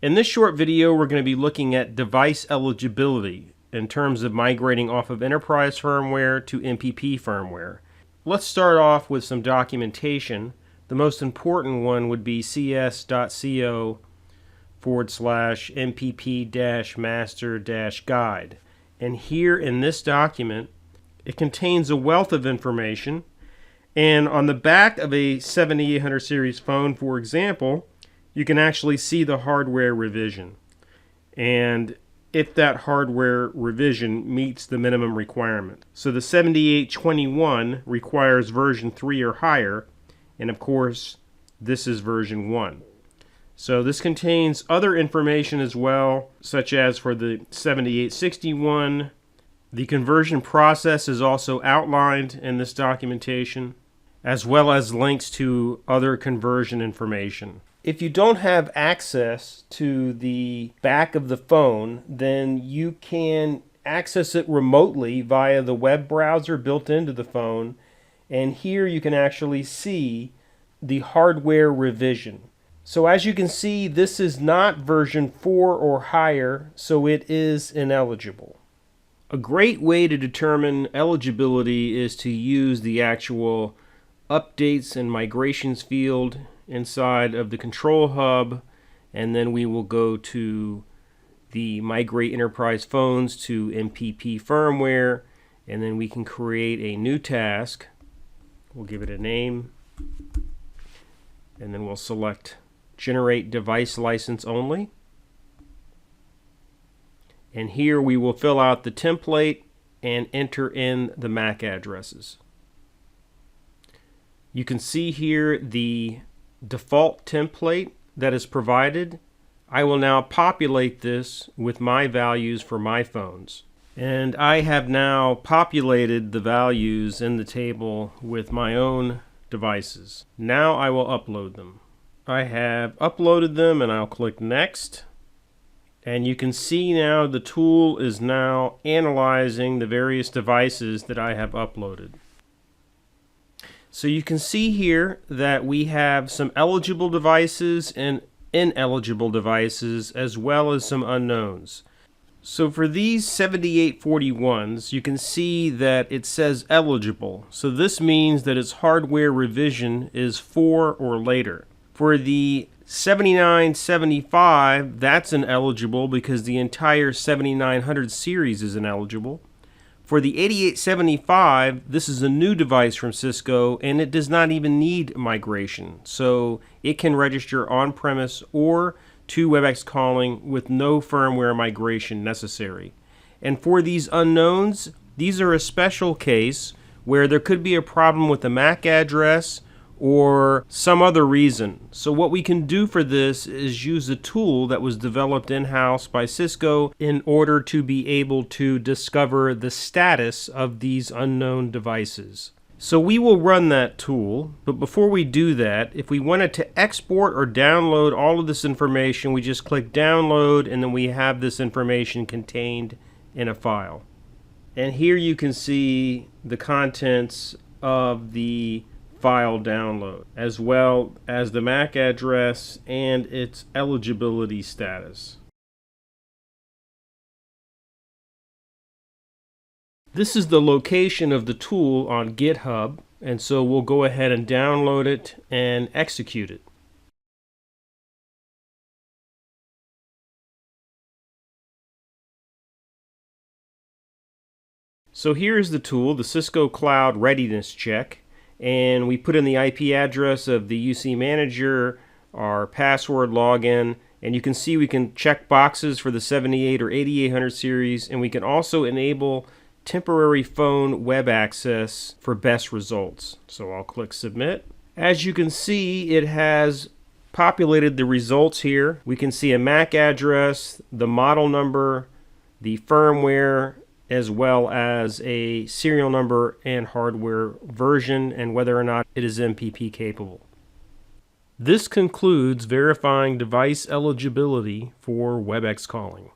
In this short video, we're going to be looking at device eligibility in terms of migrating off of enterprise firmware to MPP firmware. Let's start off with some documentation. The most important one would be cs.co/mpp-master-guide. And here in this document, it contains a wealth of information. And on the back of a 7800 series phone, for example, you can actually see the hardware revision. And if that hardware revision meets the minimum requirement. So the 7821 requires version 3 or higher, and of course this is version 1. So this contains other information as well, such as for the 7861. The conversion process is also outlined in this documentation, as well as links to other conversion information. If you don't have access to the back of the phone, then you can access it remotely via the web browser built into the phone. And here you can actually see the hardware revision. So as you can see, this is not version 4 or higher, so it is ineligible. A great way to determine eligibility is to use the actual updates and migrations field inside of the control hub, and then we will go to the migrate enterprise phones to MPP firmware, and then we can create a new task. We'll give it a name, and then we'll select generate device license only, and here we will fill out the template and enter in the MAC addresses. You can see here the default template that is provided. I will now populate this with my values for my phones. And I have now populated the values in the table with my own devices. Now I will upload them. I have uploaded them and I'll click next. And you can see now the tool is now analyzing the various devices that I have uploaded. So you can see here that we have some eligible devices and ineligible devices, as well as some unknowns. So for these 7841s, you can see that it says eligible. So this means that its hardware revision is 4 or later. For the 7975, that's ineligible because the entire 7900 series is ineligible. For the 8875, this is a new device from Cisco, and it does not even need migration. So it can register on-premise or to Webex Calling with no firmware migration necessary. And for these unknowns, these are a special case where there could be a problem with the MAC address or some other reason. So what we can do for this is use a tool that was developed in-house by Cisco in order to be able to discover the status of these unknown devices. So we will run that tool, but before we do that, if we wanted to export or download all of this information, we just click download, and then we have this information contained in a file. And here you can see the contents of the file download, as well as the MAC address and its eligibility status. This is the location of the tool on GitHub, and so we'll go ahead and download it and execute it. So here's the tool, the Cisco Cloud Readiness Check. And we put in the IP address of the UC manager, our password, login, and you can see we can check boxes for the 78 or 8800 series, and we can also enable temporary phone web access for best results. So I'll click submit. As you can see, it has populated the results here. We can see a MAC address, the model number, the firmware, as well as a serial number and hardware version, and whether or not it is MPP capable. This concludes verifying device eligibility for Webex Calling.